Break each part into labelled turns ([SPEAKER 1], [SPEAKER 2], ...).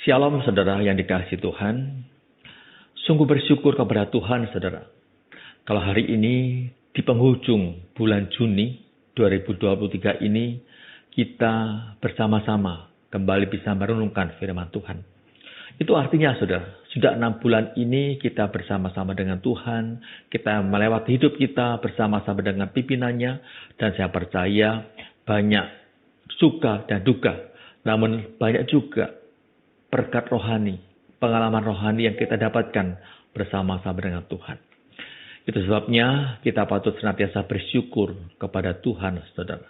[SPEAKER 1] Shalom saudara yang dikasihi Tuhan. Sungguh bersyukur kepada Tuhan saudara. Kalau hari ini di penghujung bulan Juni 2023 ini kita bersama-sama kembali bisa merenungkan firman Tuhan. Itu artinya saudara, sudah 6 bulan ini kita bersama-sama dengan Tuhan. Kita melewati hidup kita bersama-sama dengan pimpinannya. Dan saya percaya banyak suka dan duka. Namun banyak juga berkat rohani, pengalaman rohani yang kita dapatkan bersama-sama dengan Tuhan. Itu sebabnya kita patut senantiasa bersyukur kepada Tuhan, saudara.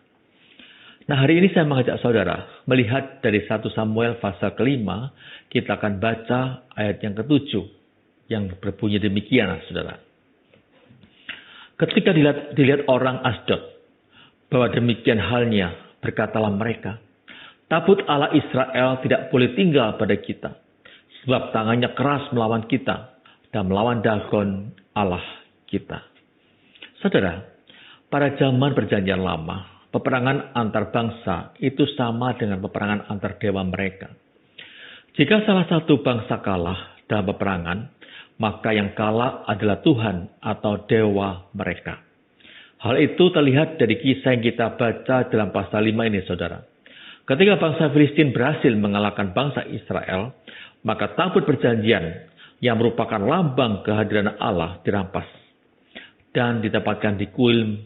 [SPEAKER 1] Nah, hari ini saya mengajak saudara melihat dari 1 Samuel pasal ke-5, kita akan baca ayat yang ke-7 yang berbunyi demikian, saudara. Ketika dilihat orang Asdod bahwa demikian halnya, berkatalah mereka, tabut Allah Israel tidak boleh tinggal pada kita, sebab tangannya keras melawan kita dan melawan Dagon Allah kita. Saudara, pada zaman perjanjian lama, peperangan antar bangsa itu sama dengan peperangan antar dewa mereka. Jika salah satu bangsa kalah dalam peperangan, maka yang kalah adalah Tuhan atau dewa mereka. Hal itu terlihat dari kisah yang kita baca dalam pasal 5 ini, saudara. Ketika bangsa Filistin berhasil mengalahkan bangsa Israel, maka tabut perjanjian yang merupakan lambang kehadiran Allah dirampas dan ditempatkan di kuil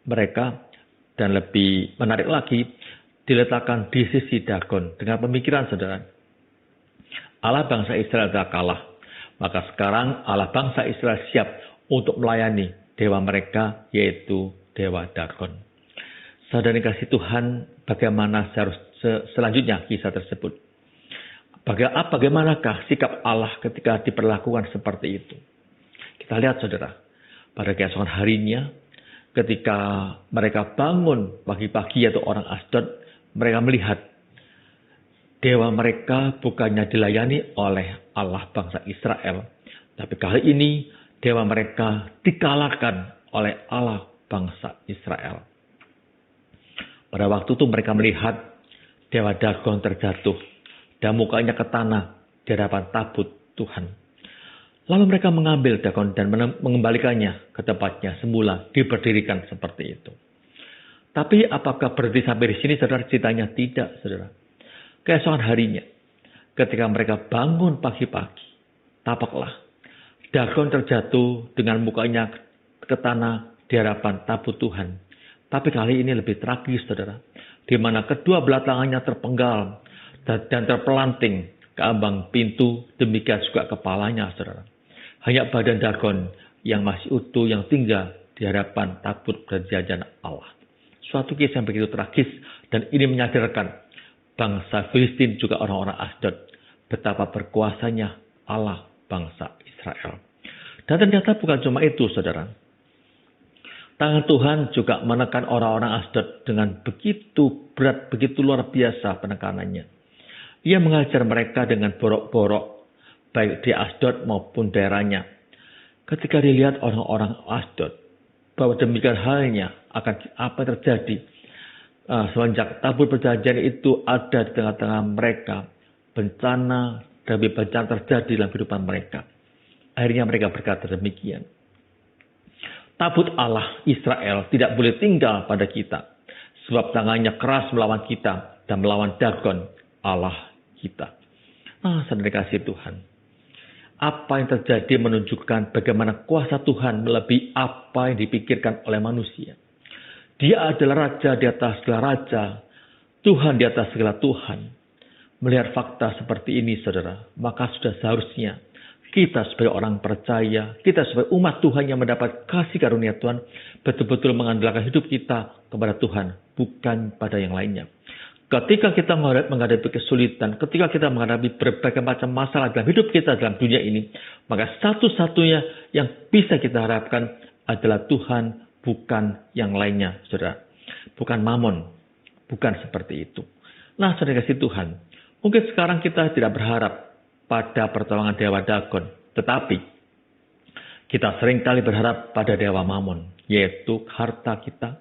[SPEAKER 1] mereka, dan lebih menarik lagi diletakkan di sisi Dagon dengan pemikiran saudara, Allah bangsa Israel telah kalah, maka sekarang Allah bangsa Israel siap untuk melayani dewa mereka, yaitu dewa Dagon. Saudara kasih Tuhan, bagaimana selanjutnya kisah tersebut? Bagaimanakah sikap Allah ketika diperlakukan seperti itu? Kita lihat saudara, pada keesokan harinya, ketika mereka bangun pagi-pagi atau orang Asdod, mereka melihat dewa mereka bukannya dilayani oleh Allah bangsa Israel, tapi kali ini dewa mereka dikalahkan oleh Allah bangsa Israel. Pada waktu itu mereka melihat dewa Dagon terjatuh dan mukanya ke tanah di hadapan tabut Tuhan. Lalu mereka mengambil Dagon dan mengembalikannya ke tempatnya semula, diberdirikan seperti itu. Tapi apakah berhenti sampai di sini, saudara? Ceritanya tidak, saudara. Keesokan harinya, ketika mereka bangun pagi-pagi, tapaklah Dagon terjatuh dengan mukanya ke tanah di hadapan tabut Tuhan. Tapi kali ini lebih tragis, saudara, di mana kedua belah tangannya terpenggal dan terpelanting ke ambang pintu, demikian juga kepalanya, saudara. Hanya badan Dagon yang masih utuh yang tinggal di hadapan tabut perjanjian Allah. Suatu kisah yang begitu tragis, dan ini menyadarkan bangsa Filistin juga orang-orang Asdod betapa berkuasanya Allah bangsa Israel. Dan ternyata bukan cuma itu, saudara. Tangan Tuhan juga menekan orang-orang Asdod dengan begitu berat, begitu luar biasa penekanannya. Ia mengajar mereka dengan borok-borok, baik di Asdod maupun daerahnya. Ketika dilihat orang-orang Asdod bahwa demikian halnya akan apa yang terjadi semenjak tabut perjanjian itu ada di tengah-tengah mereka, bencana demi bencana terjadi dalam kehidupan mereka. Akhirnya mereka berkata demikian, tabut Allah Israel tidak boleh tinggal pada kita, sebab tangannya keras melawan kita dan melawan Dagon Allah kita. Saudara kasih Tuhan, apa yang terjadi menunjukkan bagaimana kuasa Tuhan melebihi apa yang dipikirkan oleh manusia. Dia adalah raja di atas segala raja, Tuhan di atas segala Tuhan. Melihat fakta seperti ini, saudara, maka sudah seharusnya kita sebagai orang percaya, kita sebagai umat Tuhan yang mendapat kasih karunia Tuhan, betul-betul mengandalkan hidup kita kepada Tuhan, bukan pada yang lainnya. Ketika kita menghadapi kesulitan, ketika kita menghadapi berbagai macam masalah dalam hidup kita dalam dunia ini, maka satu-satunya yang bisa kita harapkan adalah Tuhan, bukan yang lainnya, saudara. Bukan mamon, bukan seperti itu. Nah, saudara kasih Tuhan, mungkin sekarang kita tidak berharap pada pertolongan dewa Dagon, tetapi kita seringkali berharap pada dewa mamon, yaitu harta kita,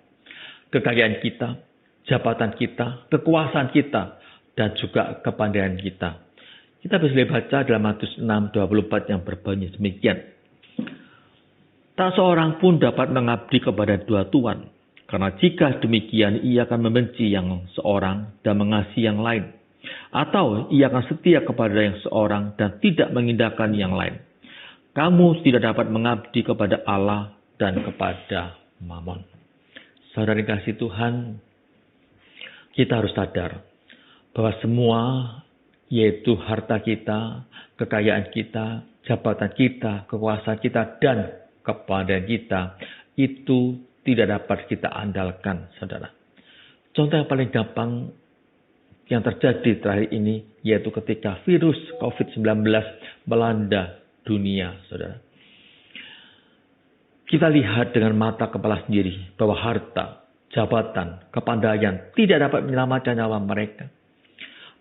[SPEAKER 1] kekayaan kita, jabatan kita, kekuasaan kita, dan juga kepandaian kita. Kita bisa baca dalam Matius 6:24 yang berbunyi demikian. Tak seorang pun dapat mengabdi kepada dua tuan, karena jika demikian ia akan membenci yang seorang dan mengasihi yang lain. Atau ia akan setia kepada yang seorang dan tidak mengindahkan yang lain. Kamu tidak dapat mengabdi kepada Allah dan kepada Mammon. Saudara kasih Tuhan, kita harus sadar bahwa semua, yaitu harta kita, kekayaan kita, jabatan kita, kekuasaan kita, dan kepada kita, itu tidak dapat kita andalkan, saudara. Contoh yang paling gampang yang terjadi terakhir ini, yaitu ketika virus COVID-19 melanda dunia, saudara. Kita lihat dengan mata kepala sendiri bahwa harta, jabatan, kepandaian tidak dapat menyelamatkan nyawa mereka.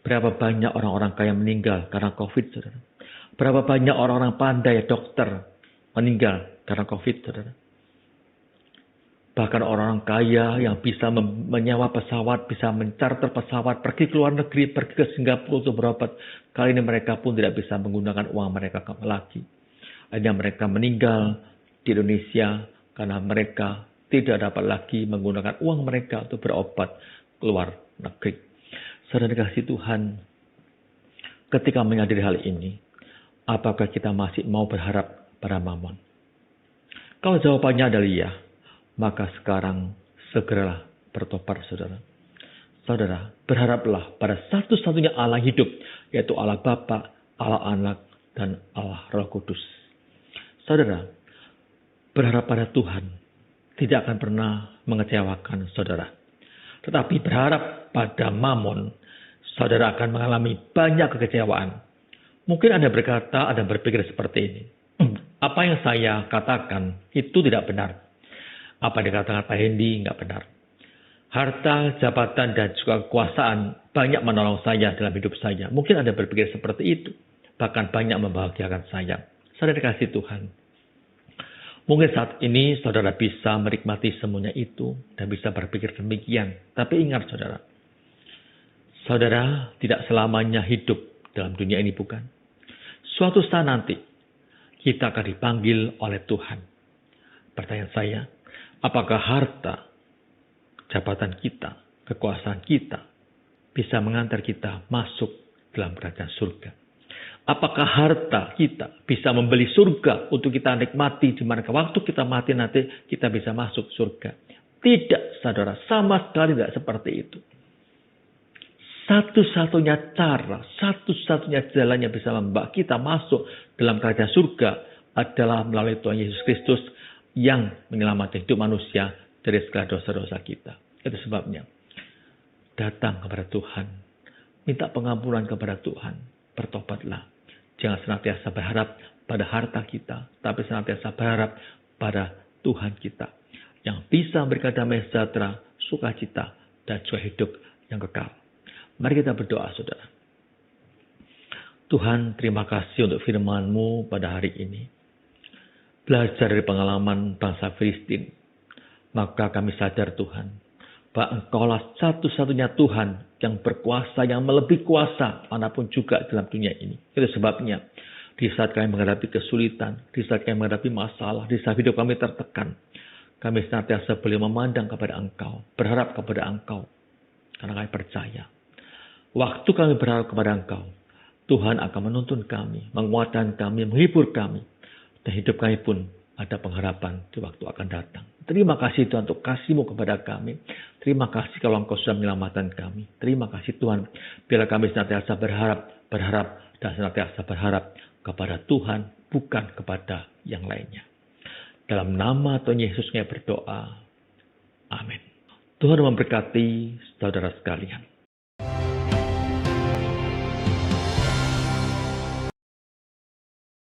[SPEAKER 1] Berapa banyak orang-orang kaya meninggal karena COVID, saudara. Berapa banyak orang-orang pandai, dokter, meninggal karena COVID, saudara. Bahkan orang-orang kaya yang bisa menyewa pesawat, bisa mencarter pesawat, pergi ke luar negeri, pergi ke Singapura untuk berobat. Kali ini mereka pun tidak bisa menggunakan uang mereka lagi. Akhirnya mereka meninggal di Indonesia karena mereka tidak dapat lagi menggunakan uang mereka untuk berobat ke luar negeri. Saudara kasih Tuhan, ketika menyadari hal ini, apakah kita masih mau berharap pada Mammon? Kalau jawabannya adalah iya, maka sekarang segeralah bertobat, saudara. Saudara, berharaplah pada satu-satunya Allah hidup, yaitu Allah Bapa, Allah Anak, dan Allah Roh Kudus. Saudara, berharap pada Tuhan tidak akan pernah mengecewakan saudara. Tetapi berharap pada Mammon, saudara akan mengalami banyak kekecewaan. Mungkin Anda berkata, Anda berpikir seperti ini. Apa yang saya katakan itu tidak benar. Apa yang dikatakan Pak Hendy nggak benar. Harta, jabatan, dan juga kekuasaan banyak menolong saya dalam hidup saya. Mungkin Anda berpikir seperti itu. Bahkan banyak membahagiakan saya. Saudara dikasih Tuhan. Mungkin saat ini saudara bisa menikmati semuanya itu. Dan bisa berpikir demikian. Tapi ingat saudara. Saudara tidak selamanya hidup dalam dunia ini, bukan? Suatu saat nanti kita akan dipanggil oleh Tuhan. Pertanyaan saya, apakah harta, jabatan kita, kekuasaan kita bisa mengantar kita masuk dalam kerajaan surga? Apakah harta kita bisa membeli surga untuk kita nikmati di mana waktu kita mati nanti kita bisa masuk surga? Tidak, saudara, sama sekali tidak seperti itu. Satu-satunya cara, satu-satunya jalan yang bisa membawa kita masuk dalam kerajaan surga adalah melalui Tuhan Yesus Kristus yang menyelamatkan hidup manusia dari segala dosa-dosa kita. Itu sebabnya datang kepada Tuhan, minta pengampunan kepada Tuhan, bertobatlah. Jangan senantiasa berharap pada harta kita, tapi senantiasa berharap pada Tuhan kita yang bisa memberikan damai sejahtera, sukacita, dan juga hidup yang kekal. Mari kita berdoa, saudara. Tuhan, terima kasih untuk firman-Mu pada hari ini. Belajar dari pengalaman bangsa Filistin, maka kami sadar Tuhan, bahwa Engkaulah satu-satunya Tuhan yang berkuasa, yang melebihi kuasa manapun juga dalam dunia ini. Itu sebabnya, di saat kami menghadapi kesulitan, di saat kami menghadapi masalah, di saat hidup kami tertekan, kami senantiasa boleh memandang kepada Engkau, berharap kepada Engkau, karena kami percaya. Waktu kami berharap kepada Engkau, Tuhan akan menuntun kami, menguatkan kami, menghibur kami, dan hidup kami pun ada pengharapan di waktu akan datang. Terima kasih Tuhan untuk kasih-Mu kepada kami. Terima kasih kalau Engkau sudah menyelamatkan kami. Terima kasih Tuhan, biarlah kami senantiasa berharap, dan senantiasa berharap kepada Tuhan, bukan kepada yang lainnya. Dalam nama Tuhan Yesus kami berdoa. Amin. Tuhan memberkati saudara sekalian.